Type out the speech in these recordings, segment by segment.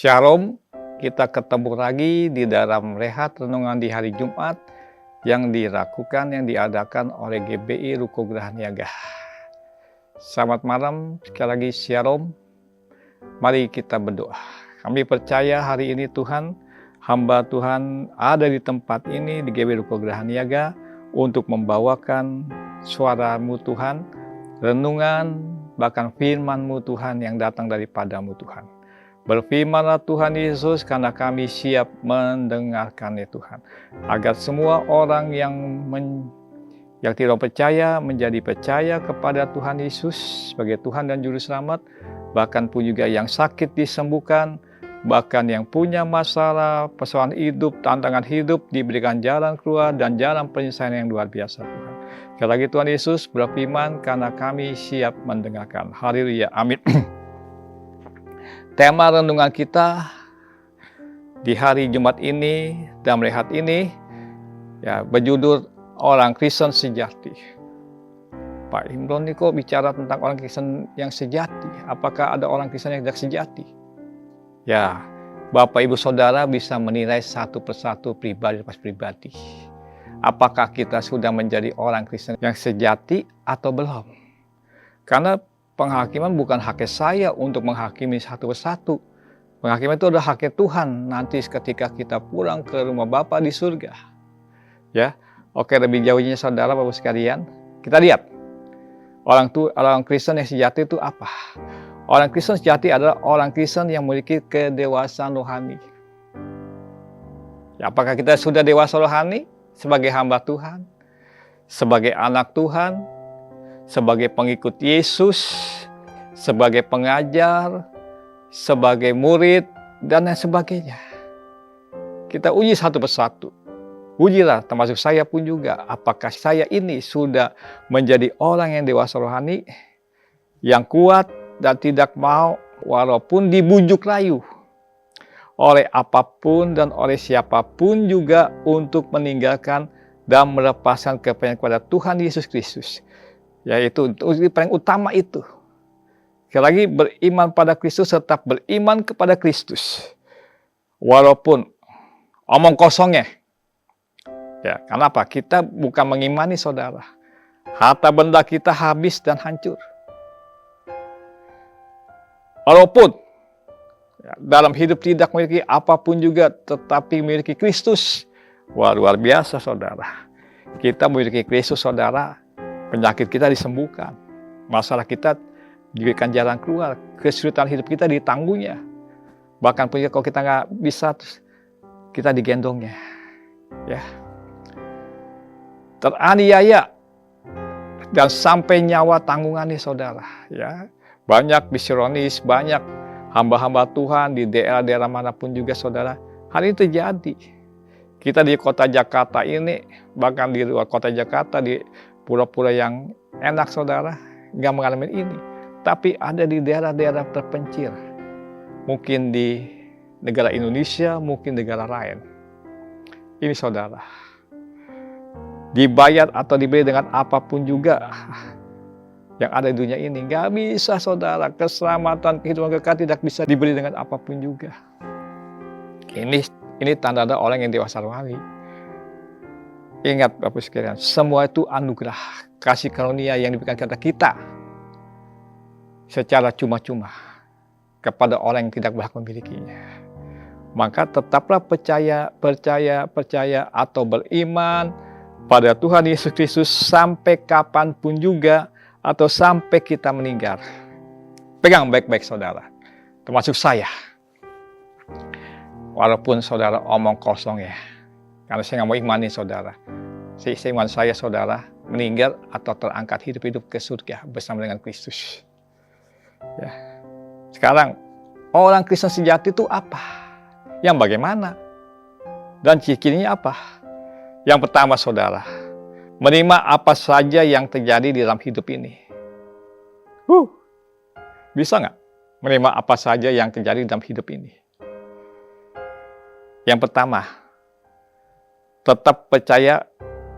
Shalom, kita ketemu lagi di dalam rehat renungan di hari Jumat yang diadakan oleh GBI Ruko Geraha Niaga. Selamat malam, sekali lagi Shalom. Mari kita berdoa. Kami percaya hari ini Tuhan, hamba Tuhan ada di tempat ini di GBI Ruko Geraha Niaga untuk membawakan suara-Mu Tuhan, renungan, bahkan firman-Mu Tuhan yang datang daripadamu Tuhan. Berfirmanlah Tuhan Yesus, karena kami siap mendengarkannya Tuhan. Agar semua orang yang tidak percaya menjadi percaya kepada Tuhan Yesus sebagai Tuhan dan Juru Selamat. Bahkan pun juga yang sakit disembuhkan. Bahkan yang punya masalah, persoalan hidup, tantangan hidup diberikan jalan keluar dan jalan penyelesaian yang luar biasa Tuhan. Sekali lagi Tuhan Yesus berfirman, karena kami siap mendengarkan. Haleluya, amin. Tema renungan kita di hari Jumat ini dan rehat ini berjudul orang Kristen sejati. Pak Imron ini kok bicara tentang orang Kristen yang sejati? Apakah ada orang Kristen yang tidak sejati? Ya, Bapak Ibu Saudara bisa menilai satu persatu pribadi pas pribadi. Apakah kita sudah menjadi orang Kristen yang sejati atau belum? Karena penghakiman bukan hak saya untuk menghakimi satu persatu. Penghakiman itu adalah hak Tuhan nanti ketika kita pulang ke rumah Bapa di surga. Ya, oke, lebih jauhnya saudara Bapak sekalian, kita lihat orang Kristen yang sejati itu apa? Orang Kristen sejati adalah orang Kristen yang memiliki kedewasaan rohani. Ya, apakah kita sudah dewasa rohani sebagai hamba Tuhan, sebagai anak Tuhan, sebagai pengikut Yesus, sebagai pengajar, sebagai murid, dan lain sebagainya. Kita uji satu persatu. Ujilah, termasuk saya pun juga. Apakah saya ini sudah menjadi orang yang dewasa rohani, yang kuat dan tidak mau walaupun dibujuk rayu oleh apapun dan oleh siapapun juga untuk meninggalkan dan melepaskan kepercayaan kepada Tuhan Yesus Kristus. Yaitu paling utama itu. Sekali lagi, beriman pada Kristus, tetap beriman kepada Kristus. Walaupun omong kosongnya. Ya, kenapa? Kita bukan mengimani saudara. Harta benda kita habis dan hancur. Walaupun dalam hidup tidak memiliki apapun juga, tetapi memiliki Kristus. Wah, luar biasa saudara. Kita memiliki Kristus saudara. Penyakit kita disembuhkan, masalah kita diberikan jalan keluar, kesulitan hidup kita ditanggungnya. Bahkan punya kalau kita nggak bisa, kita digendongnya. Ya, teraniaya dan sampai nyawa tanggungannya saudara. Ya, banyak misionaris, banyak hamba-hamba Tuhan di daerah-daerah manapun juga saudara. Hal ini terjadi. Kita di kota Jakarta ini, bahkan di luar kota Jakarta, di pulau-pulau yang enak saudara, nggak mengalami ini. Tapi ada di daerah-daerah terpencil. Mungkin di negara Indonesia, mungkin negara lain. Ini saudara. Dibayar atau dibeli dengan apapun juga yang ada di dunia ini. Nggak bisa saudara. Keselamatan, kehidupan kekal tidak bisa dibeli dengan apapun juga. Ini tanda-tanda orang yang dewasa rohani. Ingat Bapak sekalian, semua itu anugerah, kasih karunia yang diberikan kepada kita secara cuma-cuma kepada orang yang tidak berhak memilikinya. Maka tetaplah percaya atau beriman pada Tuhan Yesus Kristus sampai kapanpun juga atau sampai kita meninggal. Pegang baik-baik saudara, termasuk saya. Walaupun saudara omong kosong ya. Karena saya nggak mau imani saudara. Iman saya saudara meninggal atau terangkat hidup-hidup ke surga bersama dengan Kristus. Ya. Sekarang orang Kristen sejati itu apa? Yang bagaimana? Dan ciri-cirinya apa? Yang pertama saudara, menerima apa saja yang terjadi di dalam hidup ini. Bisa nggak menerima apa saja yang terjadi dalam hidup ini? Yang pertama, tetap percaya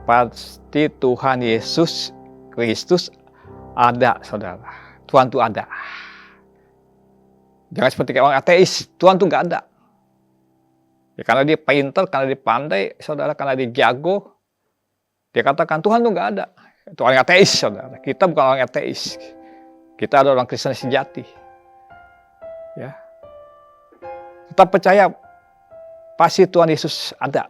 pasti Tuhan Yesus Kristus ada, saudara. Tuhan itu ada. Jangan seperti kayak orang ateis, Tuhan tuh nggak ada. Ya, karena dia pinter, karena dia pandai, saudara, karena dia jago, dia katakan Tuhan tuh nggak ada. Itu orang ateis, saudara. Kita bukan orang ateis. Kita adalah orang Kristen sejati. Ya. Tetap percaya pasti Tuhan Yesus ada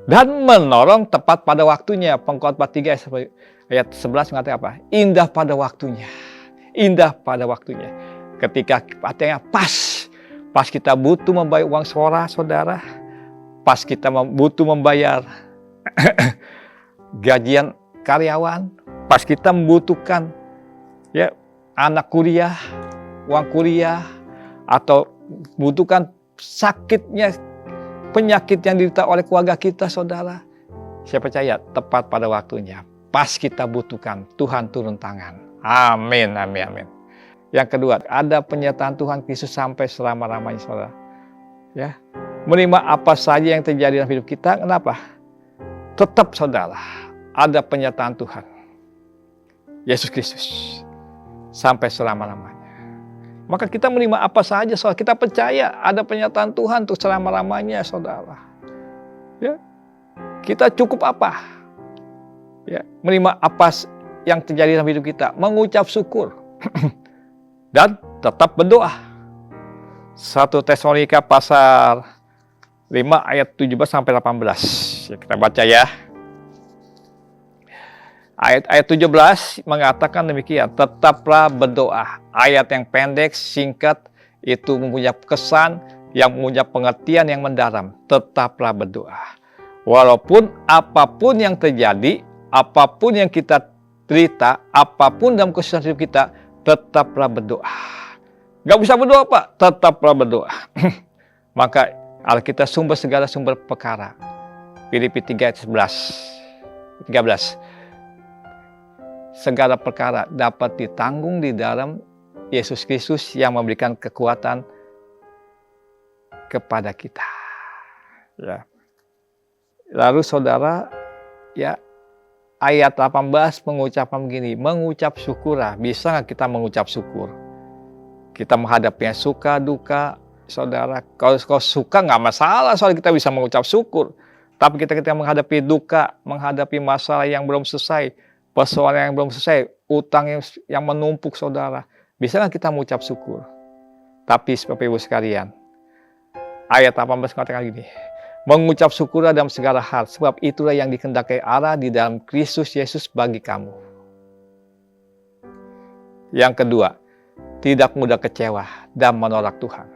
dan menolong tepat pada waktunya. Pengkhotbah 3 ayat 11 mengatakan apa? Indah pada waktunya. Indah pada waktunya. Ketika artinya pas kita butuh membayar uang sekolah, saudara. Pas kita butuh membayar gajian karyawan, pas kita membutuhkan ya anak kuliah, uang kuliah, atau membutuhkan penyakit yang diderita oleh keluarga kita, saudara. Saya percaya tepat pada waktunya, pas kita butuhkan, Tuhan turun tangan. Amin, amin, amin. Yang kedua, ada penyertaan Tuhan Yesus sampai selama-lamanya, saudara. Ya, menerima apa saja yang terjadi dalam hidup kita. Kenapa? Tetap, saudara, ada penyertaan Tuhan Yesus Kristus sampai selama-lamanya. Maka kita menerima apa saja, saudara. Kita percaya ada penyertaan Tuhan untuk selama-lamanya, saudara. Ya, kita cukup apa? Ya, menerima apa yang terjadi dalam hidup kita, mengucap syukur dan tetap berdoa. 1 Tesalonika pasal 5 ayat 17 sampai 18. Ya, kita baca ya. Ayat 17 mengatakan demikian, tetaplah berdoa. Ayat yang pendek, singkat, itu mempunyai kesan yang mempunyai pengertian yang mendalam. Tetaplah berdoa. Walaupun apapun yang terjadi, apapun yang kita derita, apapun dalam kesusahan hidup kita, tetaplah berdoa. Gak bisa berdoa, Pak? Tetaplah berdoa. Maka Alkitab sumber segala sumber perkara. Filipi 3 ayat 13. Segala perkara dapat ditanggung di dalam Yesus Kristus yang memberikan kekuatan kepada kita. Ya. Lalu saudara, ya, ayat 18 mengucapkan begini, mengucap syukurlah. Bisa nggak kita mengucap syukur? Kita menghadapi suka duka, saudara. Kalau suka nggak masalah, soal kita bisa mengucap syukur. Tapi kita menghadapi duka, menghadapi masalah yang belum selesai, persoalan yang belum selesai, utang yang menumpuk, saudara. Bisa nggak kita mengucap syukur? Tapi Bapak Ibu sekalian, ayat 18 mengatakan gini, mengucap syukurlah dalam segala hal, sebab itulah yang dikehendaki Allah di dalam Kristus Yesus bagi kamu. Yang kedua, tidak mudah kecewa dan menolak Tuhan.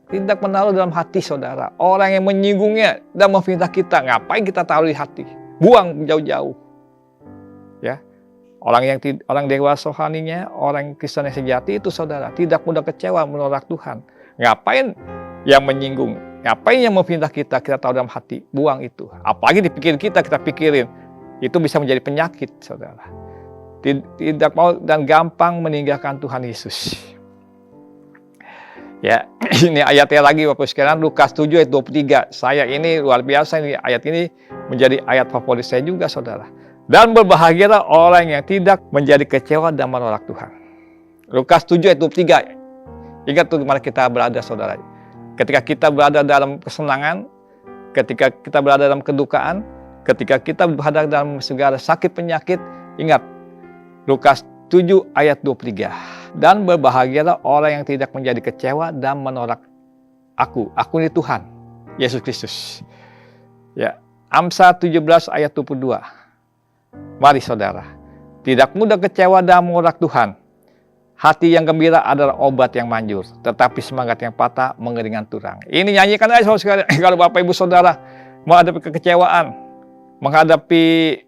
Tidak menaruh dalam hati, saudara. Orang yang menyinggungnya dan memfitnah kita, ngapain kita taruh di hati? Buang jauh-jauh. Ya, orang dewasa rohaninya, orang Kristen yang sejati itu, saudara, tidak mudah kecewa menolak Tuhan. Ngapain yang menyinggung? Ngapain yang memfitnah kita taruh dalam hati? Buang itu. Apalagi dipikir kita pikirin. Itu bisa menjadi penyakit, saudara. Tidak mau dan gampang meninggalkan Tuhan Yesus. Ya, ini ayatnya lagi Bapak sekalian, Lukas 7 ayat 23. Saya ini luar biasa, ini ayat ini menjadi ayat favorit saya juga, saudara. Dan berbahagialah orang yang tidak menjadi kecewa dan menolak Tuhan. Lukas 7 ayat 23. Ingat tuh di mana kita berada, saudara. Ketika kita berada dalam kesenangan, ketika kita berada dalam kedukaan, ketika kita berada dalam segala sakit penyakit, ingat Lukas 7 ayat 23. Dan berbahagialah orang yang tidak menjadi kecewa dan menolak aku. Aku ini Tuhan, Yesus Kristus. Ya, Amsal 17 ayat 22. Mari saudara, tidak mudah kecewa dan menolak Tuhan. Hati yang gembira adalah obat yang manjur, tetapi semangat yang patah mengeringan turang. Ini nyanyikan aja saudara. Kalau Bapak Ibu Saudara menghadapi kekecewaan, menghadapi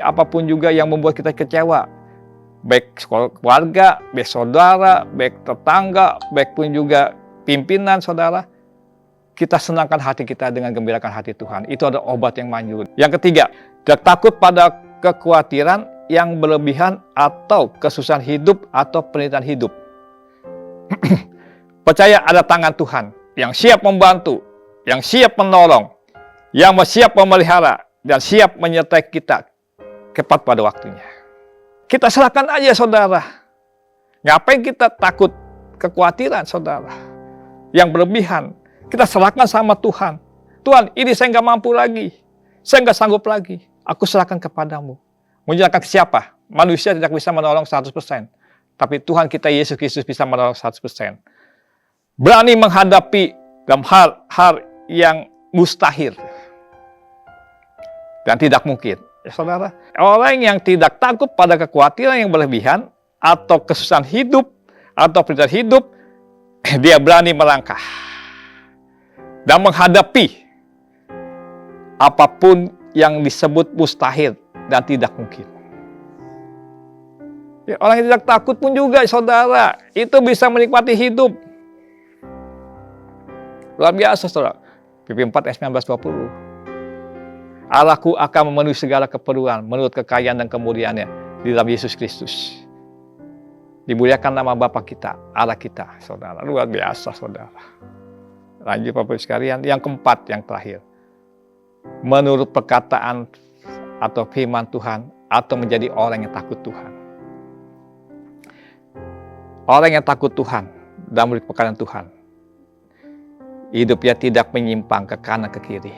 apapun juga yang membuat kita kecewa, baik keluarga, baik saudara, baik tetangga, baik pun juga pimpinan saudara, kita senangkan hati kita dengan gembirakan hati Tuhan. Itu adalah obat yang manjur. Yang ketiga, tidak takut pada kekhawatiran yang berlebihan atau kesusahan hidup atau penderitaan hidup. Percaya ada tangan Tuhan yang siap membantu, yang siap menolong, yang siap memelihara, dan siap menyertai kita tepat pada waktunya. Kita serahkan aja saudara. Ngapain kita takut kekhawatiran, saudara, yang berlebihan. Kita serahkan sama Tuhan. Tuhan, ini saya nggak mampu lagi. Saya nggak sanggup lagi. Aku serahkan kepadamu. Menyerahkan ke siapa? Manusia tidak bisa menolong 100%. Tapi Tuhan kita Yesus Kristus bisa menolong 100%. Berani menghadapi dalam hal yang mustahil. Dan tidak mungkin. Ya, saudara, orang yang tidak takut pada kekhawatiran yang berlebihan, atau kesusahan hidup, atau perjalanan hidup, dia berani melangkah. Dan menghadapi apapun yang disebut mustahil dan tidak mungkin. Ya, orang yang tidak takut pun juga, saudara, itu bisa menikmati hidup. Luar biasa, saudara. Filipi 4 ayat 19-20. Allahku akan memenuhi segala keperluan menurut kekayaan dan kemuliaannya di dalam Yesus Kristus. Dimuliakan nama Bapa kita, Allah kita, saudara. Luar biasa, saudara. Lanjut, Bapak sekalian. Yang keempat, yang terakhir. Menurut perkataan atau firman Tuhan, atau menjadi orang yang takut Tuhan. Orang yang takut Tuhan dan menurut perkataan Tuhan, hidupnya tidak menyimpang ke kanan ke kiri.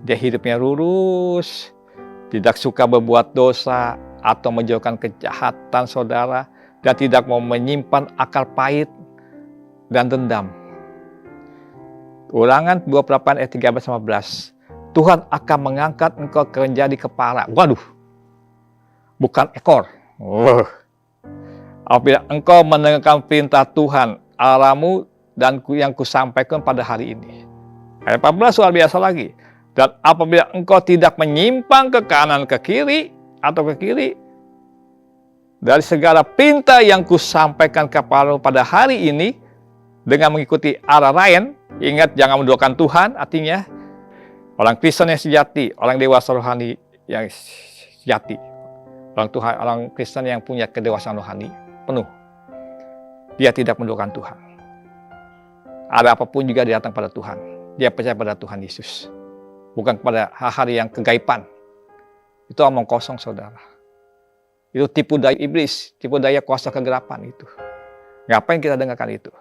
Dia hidupnya lurus, tidak suka berbuat dosa atau menjauhkan kejahatan, saudara, dan tidak mau menyimpan akal pahit dan dendam. Ulangan 28 ayat 13-15. Tuhan akan mengangkat engkau menjadi kepala. Waduh, bukan ekor. Apabila engkau mendengarkan perintah Tuhan Allahmu dan yang kusampaikan pada hari ini. Ayat 14 luar biasa lagi. Dan apabila engkau tidak menyimpang ke kanan ke kiri atau ke kiri dari segala perintah yang kusampaikan kepadamu pada hari ini dengan mengikuti arah lain, ingat jangan menduakan Tuhan, artinya orang Kristen yang sejati, orang dewasa rohani yang sejati, orang Kristen yang punya kedewasaan rohani penuh, dia tidak menduakan Tuhan. Ada apapun juga dia datang pada Tuhan, dia percaya pada Tuhan Yesus. Bukan kepada hal-hal yang kegaiban. Itu omong kosong, saudara. Itu tipu daya iblis, tipu daya kuasa kegelapan itu. Ngapain kita dengarkan itu?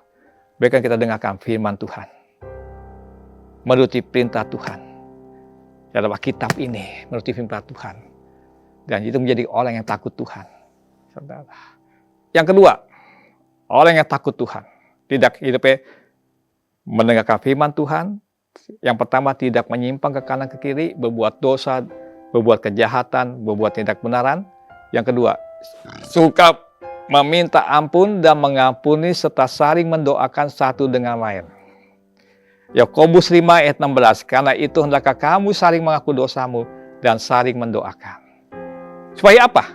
Biarkan kita dengarkan firman Tuhan. Menuruti perintah Tuhan. Dalam kitab ini, menuruti firman Tuhan. Dan itu menjadi orang yang takut Tuhan, saudara. Yang kedua, orang yang takut Tuhan. Tidak hidupnya mendengarkan firman Tuhan. Yang pertama, tidak menyimpang ke kanan ke kiri, berbuat dosa, berbuat kejahatan, berbuat tindak benaran. Yang kedua, suka meminta ampun dan mengampuni serta saling mendoakan satu dengan lain. Yakobus 5 ayat 16, karena itu hendaklah kamu saling mengaku dosamu dan saling mendoakan. Supaya apa?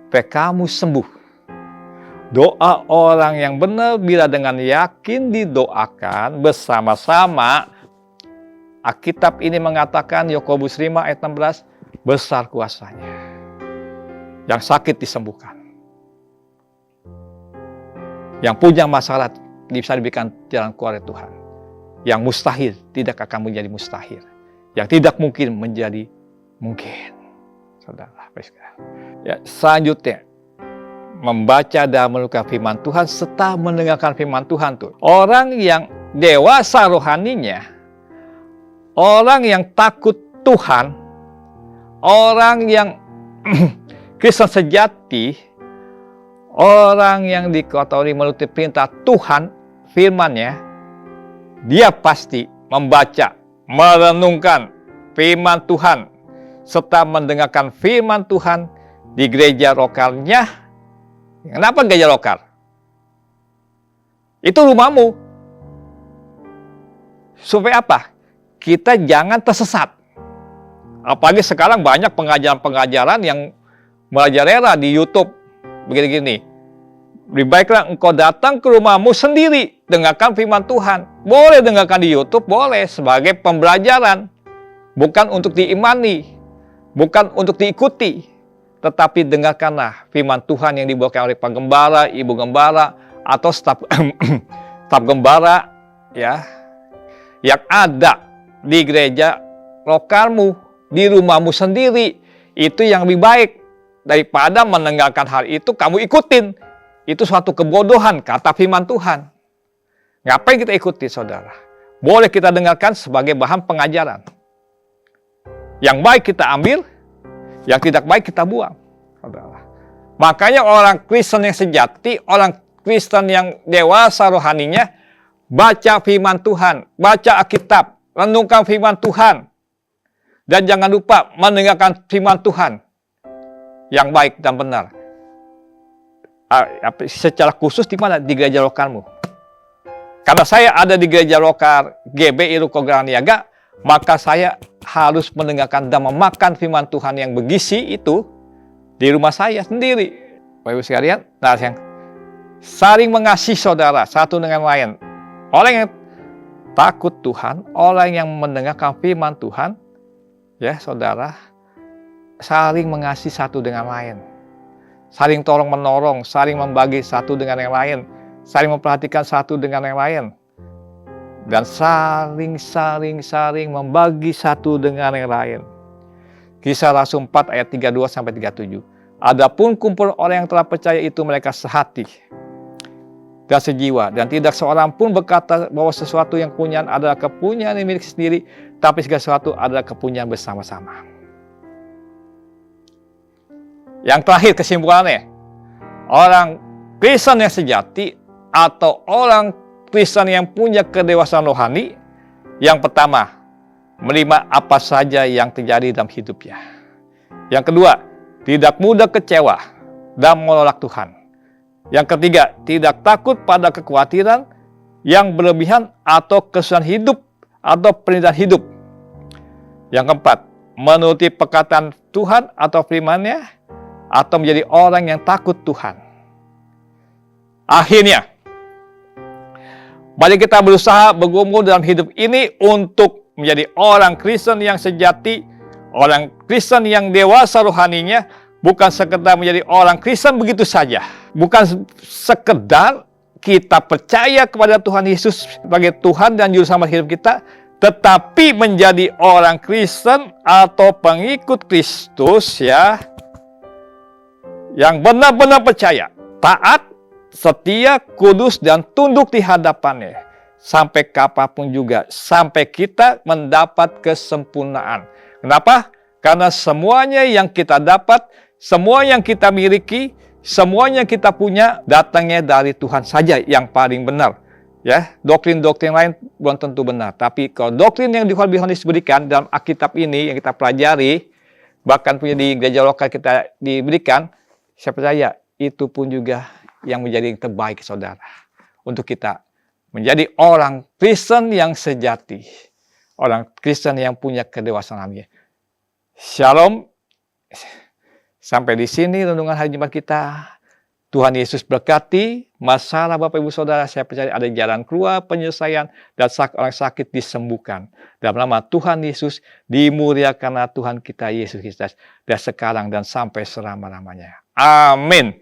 Supaya kamu sembuh. Doa orang yang benar bila dengan yakin didoakan bersama-sama. Alkitab ini mengatakan, Yakobus 5 ayat 16, besar kuasanya. Yang sakit disembuhkan. Yang punya masalah bisa diberikan jalan keluar dari Tuhan. Yang mustahil tidak akan menjadi mustahil. Yang tidak mungkin menjadi mungkin. Saudara, ya, selanjutnya, membaca dan menelusurkan firman Tuhan serta mendengarkan firman Tuhan tuh. Orang yang dewasa rohaninya, orang yang takut Tuhan, orang yang Kristen sejati, orang yang dikotori menuruti perintah Tuhan, firman-Nya, dia pasti membaca, merenungkan firman Tuhan, serta mendengarkan firman Tuhan di gereja lokalnya. Kenapa gereja lokal? Itu rumahmu. Supaya apa? Kita jangan tersesat. Apalagi sekarang banyak pengajaran-pengajaran yang merajalela di YouTube. Begini-gini. Lebih baiklah engkau datang ke rumahmu sendiri. Dengarkan firman Tuhan. Boleh dengarkan di YouTube, boleh. Sebagai pembelajaran. Bukan untuk diimani. Bukan untuk diikuti. Tetapi dengarkanlah firman Tuhan yang dibawakan oleh Pak Gembara, Ibu Gembara, atau staf Gembara, ya, yang ada di gereja lokalmu, di rumahmu sendiri. Itu yang lebih baik daripada mendengarkan hal itu kamu ikutin. itu suatu kebodohan, kata firman Tuhan. Ngapain kita ikuti, saudara? Boleh kita dengarkan sebagai bahan pengajaran. Yang baik kita ambil, yang tidak baik kita buang, saudara. Makanya orang Kristen yang sejati, orang Kristen yang dewasa rohaninya, baca firman Tuhan, baca Alkitab, renungkan firman Tuhan. Dan jangan lupa mendengarkan firman Tuhan yang baik dan benar. Secara khusus di mana? Di gereja lokalmu. Karena saya ada di gereja lokal GBI Rukogeran Niaga, maka saya harus mendengarkan dan memakan firman Tuhan yang bergizi itu di rumah saya sendiri. Bapak Ibu sekalian, nah yang saling mengasihi saudara satu dengan lain. Orang yang takut Tuhan, orang yang mendengarkan firman Tuhan, ya saudara, saling mengasihi satu dengan lain. Saling tolong menolong, saling membagi satu dengan yang lain. Saling memperhatikan satu dengan yang lain. Dan saling membagi satu dengan yang lain. Kisah Rasul 4 ayat 32-37. Adapun kumpul orang yang telah percaya itu mereka sehati dan sejiwa. Dan tidak seorang pun berkata bahwa sesuatu yang punyaan adalah kepunyaan yang milik sendiri. Tapi segala sesuatu adalah kepunyaan bersama-sama. Yang terakhir kesimpulannya. Orang Kristen yang sejati atau orang Kristen yang punya kedewasaan rohani, yang pertama, menerima apa saja yang terjadi dalam hidupnya. Yang kedua, tidak mudah kecewa dan menolak Tuhan. Yang ketiga, tidak takut pada kekhawatiran yang berlebihan atau kesusahan hidup atau penderitaan hidup. Yang keempat, menuruti perkataan Tuhan atau firman-Nya atau menjadi orang yang takut Tuhan. Akhirnya, mari kita berusaha bergumul dalam hidup ini untuk menjadi orang Kristen yang sejati, orang Kristen yang dewasa rohaninya, bukan sekedar menjadi orang Kristen begitu saja. Bukan sekedar kita percaya kepada Tuhan Yesus sebagai Tuhan dan Juru Selamat hidup kita, tetapi menjadi orang Kristen atau pengikut Kristus ya, yang benar-benar percaya, taat, setia, kudus, dan tunduk di hadapannya. Sampai kapanpun juga. Sampai kita mendapat kesempurnaan. Kenapa? Karena semuanya yang kita dapat, semua yang kita miliki, semuanya yang kita punya, datangnya dari Tuhan saja yang paling benar. Ya, doktrin-doktrin lain belum tentu benar. Tapi kalau doktrin yang di Yohanes berikan dalam Alkitab ini yang kita pelajari, bahkan punya di gereja lokal kita diberikan, saya percaya itu pun juga yang menjadi yang terbaik, saudara. Untuk kita menjadi orang Kristen yang sejati. Orang Kristen yang punya kedewasaan rohani. Shalom. Sampai di sini renungan hari Jumat kita. Tuhan Yesus berkati. Masalah Bapak Ibu Saudara, saya percaya ada jalan keluar, penyelesaian, dan orang sakit disembuhkan. Dalam nama Tuhan Yesus, dimuliakanlah Tuhan kita Yesus Kristus. Dan sekarang dan sampai selama-lamanya. Amin.